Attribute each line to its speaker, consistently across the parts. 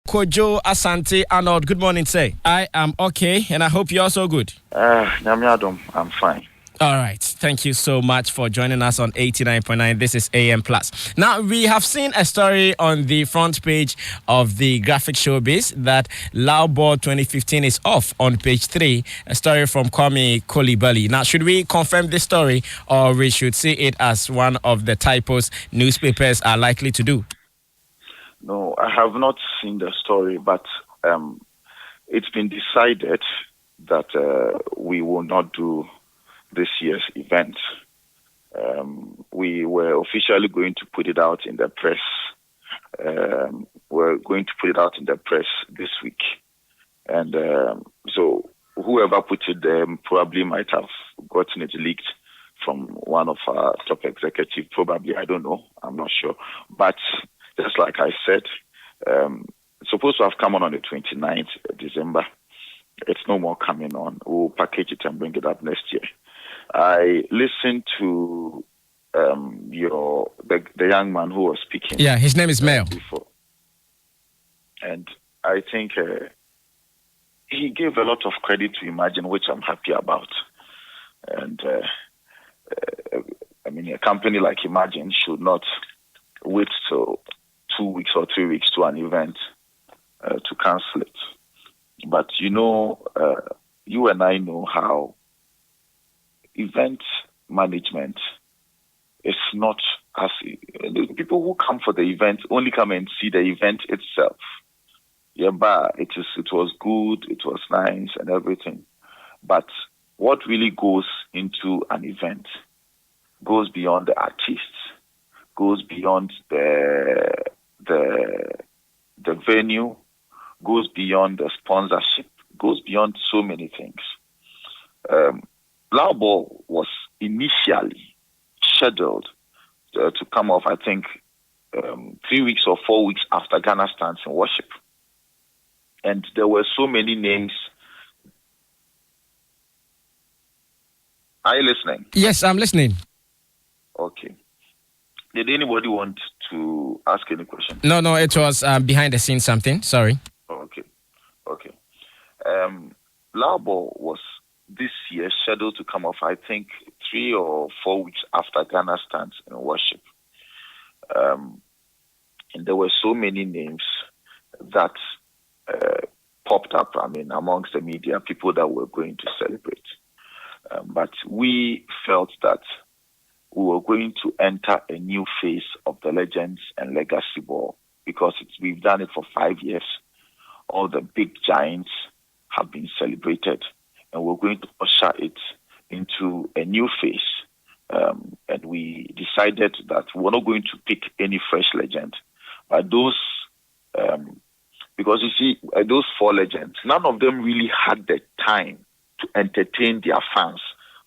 Speaker 1: Kojo Asante. Arnold, good morning, sir. I am okay, and I hope you're also good.
Speaker 2: I'm fine.
Speaker 1: All right. Thank you so much for joining us on 89.9. This is AM Plus. Now, we have seen a story on the front page of the graphic showbiz that Loudball 2015 is off on page 3, a story from Kwame Kolibali. Now, should we confirm this story or we should see it as one of the typos newspapers are likely to do?
Speaker 2: No, I have not seen the story, but it's been decided that we will not do this year's event. We were officially going to put it out in the press. We're going to put it out in the press this week. And so whoever put it there probably might have gotten it leaked from one of our top executives. Probably, I don't know. I'm not sure. But just like I said, it's supposed to have come on the 29th of December. It's no more coming on. We'll package it and bring it up next year. I listened to the young man who was speaking.
Speaker 1: Yeah, his name is Mel.
Speaker 2: Before. And I think he gave a lot of credit to Imajin, which I'm happy about. And a company like Imajin should not wait till 2 weeks or 3 weeks to an event to cancel it. But you and I know how event management is not as the people who come for the event only come and see the event itself. Yeah, but it was good, it was nice and everything. But what really goes into an event goes beyond the artists, goes beyond the venue, goes beyond the sponsorship, goes beyond so many things. Loudball was initially scheduled to come off, I think, 3 weeks or 4 weeks after Ghana Stands in Worship. And there were so many names. Are you listening?
Speaker 1: Yes, I'm listening.
Speaker 2: Okay. Did anybody want to ask any question?
Speaker 1: No, it was behind the scenes something. Sorry.
Speaker 2: Okay. Loudball was this year scheduled to come off, I think, 3 or 4 weeks after Ghana Stands in Worship. And there were so many names that popped up, amongst the media, people that were going to celebrate. But we felt that we were going to enter a new phase of the Legends and Legacy Ball because we've done it for 5 years. All the big giants have been celebrated, and we're going to usher it into a new phase. And we decided that we're not going to pick any fresh legend, but those, because you see, those 4 legends, none of them really had the time to entertain their fans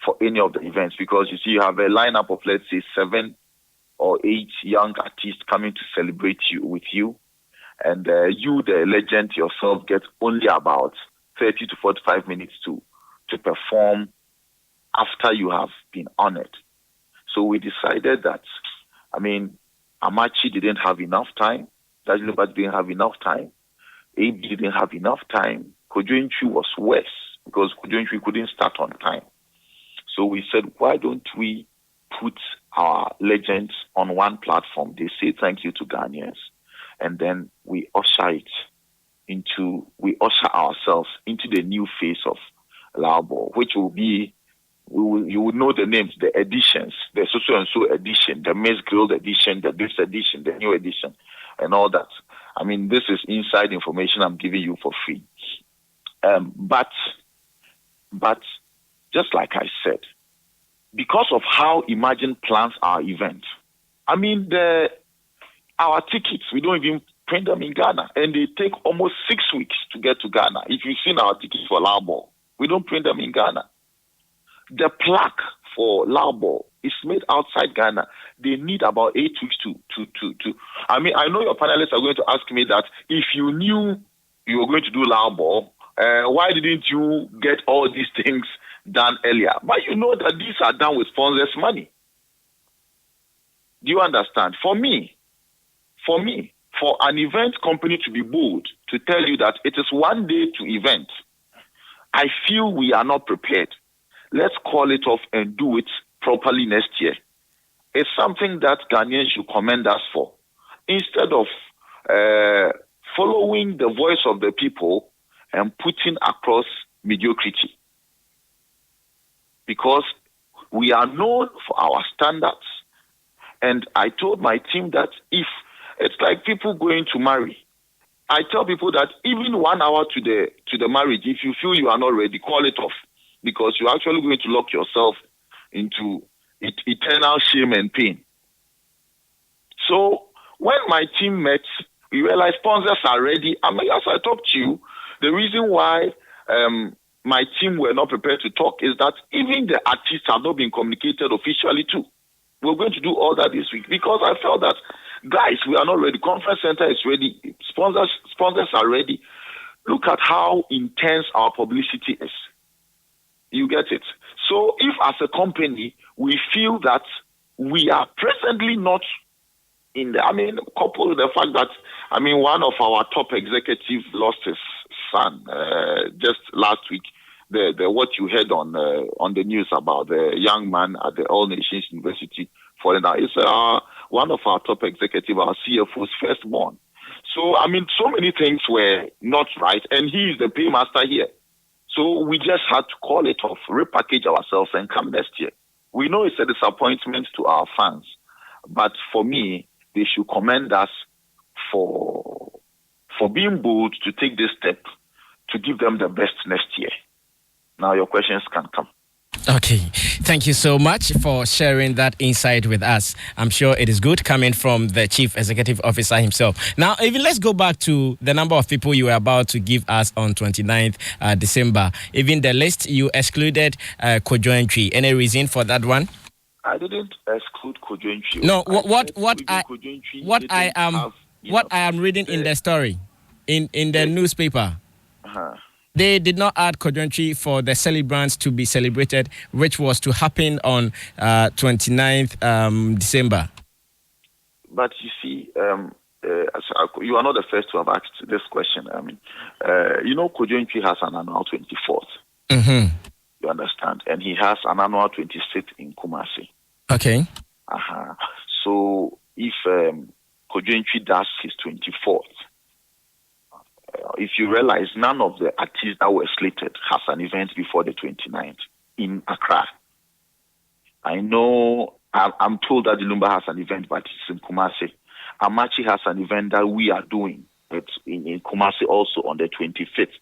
Speaker 2: for any of the events, because you see, you have a lineup of, let's say, 7 or 8 young artists coming to celebrate with you, and you, the legend yourself, get only about 30 to 45 minutes to perform after you have been honored. So we decided that, Amachi didn't have enough time, Dajilobad didn't have enough time, AB didn't have enough time, Kojo Asante was worse because Kojo Asante couldn't start on time. So we said, why don't we put our legends on one platform? They say thank you to Ghanaians, and then we usher ourselves into the new phase of Loudball, which will be, you will know the names, the editions, the so-and-so edition, the Miss Grilled edition, the this edition, the new edition, and all that. This is inside information I'm giving you for free. But just like I said, because of how Imagine plans our event, our tickets, we don't even print them in Ghana, and they take almost 6 weeks to get to Ghana. If you've seen our tickets for Loudball, we don't print them in Ghana. The plaque for Loudball is made outside Ghana. They need about 8 weeks to. I know your panelists are going to ask me that if you knew you were going to do Loudball, why didn't you get all these things done earlier? But you know that these are done with sponsors' money. Do you understand? For me, for an event company to be bold to tell you that it is one day to event, I feel we are not prepared. Let's call it off and do it properly next year. It's something that Ghanaians should commend us for. Instead of following the voice of the people and putting across mediocrity. Because we are known for our standards. And I told my team that if it's like people going to marry, I tell people that even 1 hour to the marriage, if you feel you are not ready, call it off. Because you're actually going to lock yourself into eternal shame and pain. So when my team met, we realized sponsors are ready. I mean, as I talked to you, the reason why my team were not prepared to talk is that even the artists have not been communicated officially too. We're going to do all that this week because I felt that, guys, we are not ready. Conference center is ready. Sponsors are ready. Look at how intense our publicity is. You get it? So if as a company, we feel that we are presently not in the, coupled with the fact that, one of our top executives lost his son just last week. The what you heard on the news about the young man at the All Nations University falling down. It's one of our top executives, our CFO's firstborn. So, so many things were not right, and he is the paymaster here. So we just had to call it off, repackage ourselves, and come next year. We know it's a disappointment to our fans, but for me, they should commend us for being bold to take this step to give them the best next year. Now your questions can come.
Speaker 1: Okay, thank you so much for sharing that insight with us. I'm sure it is good coming from the Chief Executive Officer himself. Now, even let's go back to the number of people you were about to give us on 29th December. Even the list, you excluded Kojo Asante. Any reason for that one?
Speaker 2: I didn't exclude Kojo Asante.
Speaker 1: No, what I am reading in the story, in the newspaper.
Speaker 2: Uh-huh.
Speaker 1: They did not add Kojo Asante for the celebrants to be celebrated, which was to happen on 29th December.
Speaker 2: But you see, you are not the first to have asked this question. Kojo Asante has an annual 24th.
Speaker 1: Mm-hmm.
Speaker 2: You understand? And he has an annual 26th in Kumasi.
Speaker 1: Okay.
Speaker 2: Uh-huh. So if Kojo Asante does his 24th, if you realize none of the artists that were slated has an event before the 29th in Accra. I know, I'm told that Dilumba has an event, but it's in Kumasi. Amachi has an event that we are doing in Kumasi also on the 25th.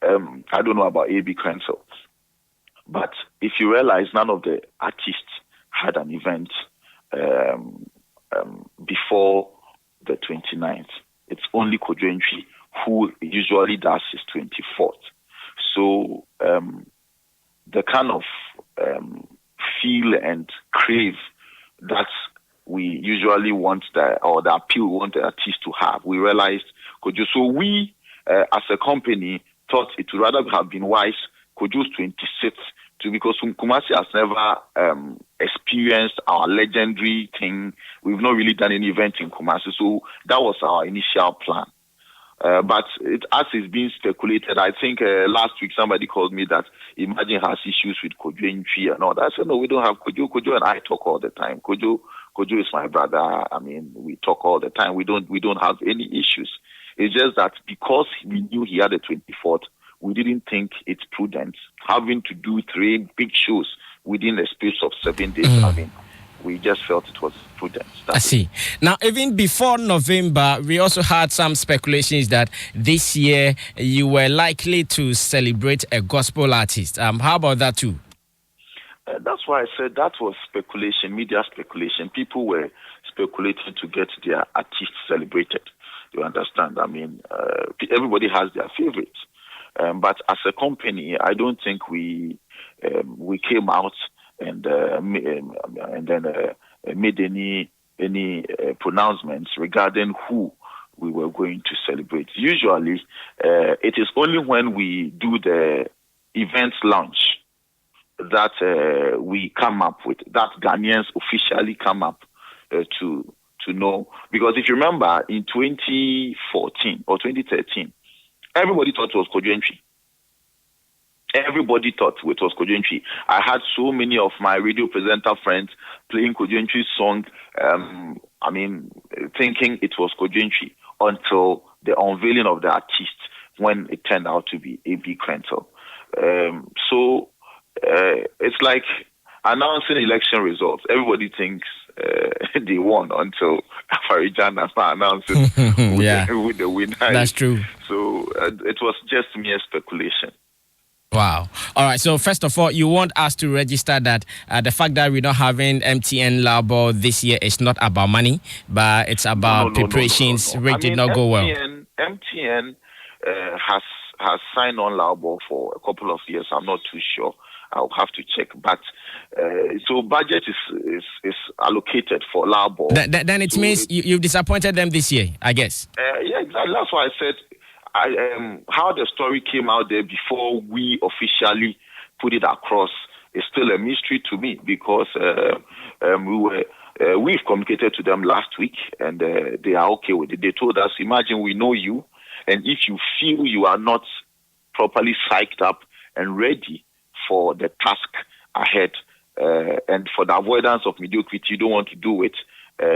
Speaker 2: I don't know about AB Council. But if you realize none of the artists had an event before the 29th, it's only Kojo Asante who usually does his 24th. So the kind of feel and crave that we usually want the appeal we want the artist to have, we realized Kojo. So we, as a company, thought it would rather have been wise Kojo's 26th because Kumasi has never experienced our legendary thing. We've not really done any event in Kumasi, so that was our initial plan. But as it's being speculated, I think last week somebody called me that Imajin has issues with Kojo Asante and all that. I said, no, we don't have Kojo. Kojo and I talk all the time. Kojo is my brother. We talk all the time. We don't have any issues. It's just that because we knew he had a 24th, we didn't think it's prudent having to do 3 big shows within a space of 7 days. We just felt it was prudent.
Speaker 1: I see. Now, even before November, we also had some speculations that this year you were likely to celebrate a gospel artist. How about that too?
Speaker 2: That's why I said that was speculation, media speculation. People were speculating to get their artists celebrated. You understand? Everybody has their favorites. But as a company, I don't think we came out and then made any pronouncements regarding who we were going to celebrate. Usually, it is only when we do the event launch that we come up with, that Ghanaians officially come up to to know. Because if you remember, in 2014 or 2013, everybody thought it was Kojo Asante. Everybody thought it was Kojo Asante. I had so many of my radio presenter friends playing Kojo Asante's song, thinking it was Kojo Asante until the unveiling of the artist, when it turned out to be A.B. Krentel. It's like announcing election results. Everybody thinks they won until Farijan announces with the winner.
Speaker 1: That's true.
Speaker 2: So it was just mere speculation.
Speaker 1: Wow. All right. So first of all, you want us to register that the fact that we're not having MTN Labo this year is not about money, but it's about preparations. Rate did not go well.
Speaker 2: MTN has signed on Labo for a couple of years. I'm not too sure. I'll have to check. But so budget is allocated for Labo.
Speaker 1: Then it means you've disappointed them this year, I guess.
Speaker 2: Yeah, exactly. That's why I said. How the story came out there before we officially put it across is still a mystery to me, because we've communicated to them last week, and they are okay with it. They told us, imagine we know you, and if you feel you are not properly psyched up and ready for the task ahead, and for the avoidance of mediocrity, you don't want to do it,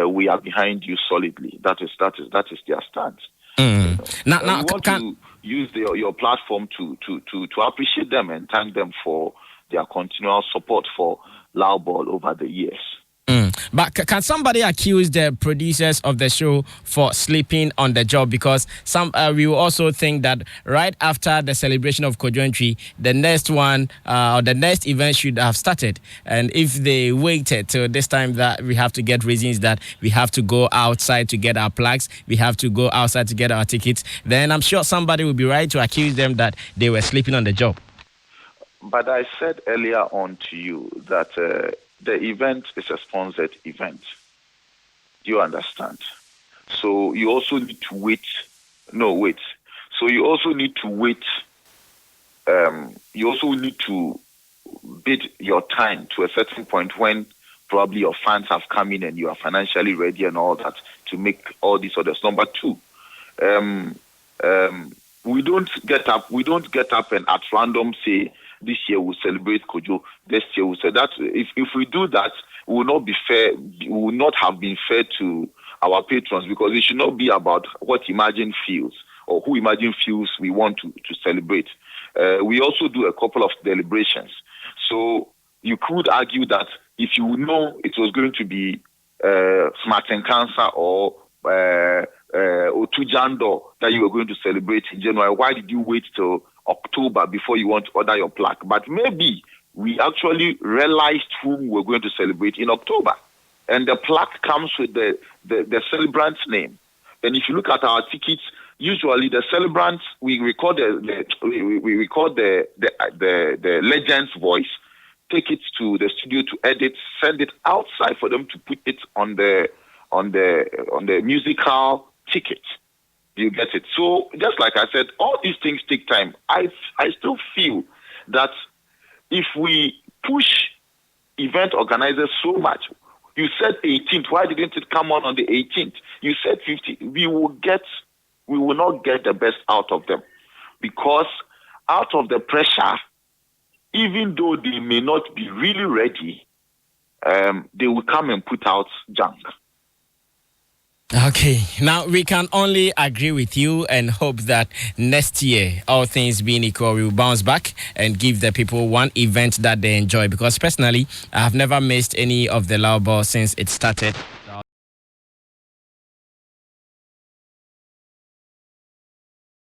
Speaker 2: we are behind you solidly. That is their stance. Now, we want to use your platform to appreciate them and thank them for their continual support for Lao Ball over the years.
Speaker 1: But can somebody accuse the producers of the show for sleeping on the job? Because we will also think that right after the celebration of Kojo Asante, the next one or the next event should have started. And if they waited till this time, that we have to get reasons that we have to go outside to get our plaques, we have to go outside to get our tickets, then I'm sure somebody will be right to accuse them that they were sleeping on the job.
Speaker 2: But I said earlier on to you that the event is a sponsored event. Do you understand? So you also need to wait. So you also need to wait. You also need to bid your time to a certain point when probably your fans have come in and you are financially ready and all that to make all these orders. Number two, we don't get up and at random say, this year we'll celebrate Kojo. This year we'll say that. If we do that, we will not be fair. We will not have been fair to our patrons, because it should not be about what Imajin feels or who Imajin feels we want to celebrate. We also do a couple of deliberations. So you could argue that if you know it was going to be Smart and Cancer or Otujando that you were going to celebrate in January, why did you wait till October before you want to order your plaque? But maybe we actually realized whom we're going to celebrate in October, and the plaque comes with the celebrant's name. And if you look at our tickets, usually the celebrants, we record the legend's voice, take it to the studio to edit, send it outside for them to put it on the musical ticket. You get it? So just like I said, all these things take time. I still feel that if we push event organizers so much, you said 18th, why didn't it come on the 18th? You said 50th. We will not get the best out of them, because out of the pressure, even though they may not be really ready, they will come and put out junk.
Speaker 1: Okay, now we can only agree with you and hope that next year, all things being equal, we will bounce back and give the people one event that they enjoy. Because personally, I have never missed any of the Lao Ball since it started.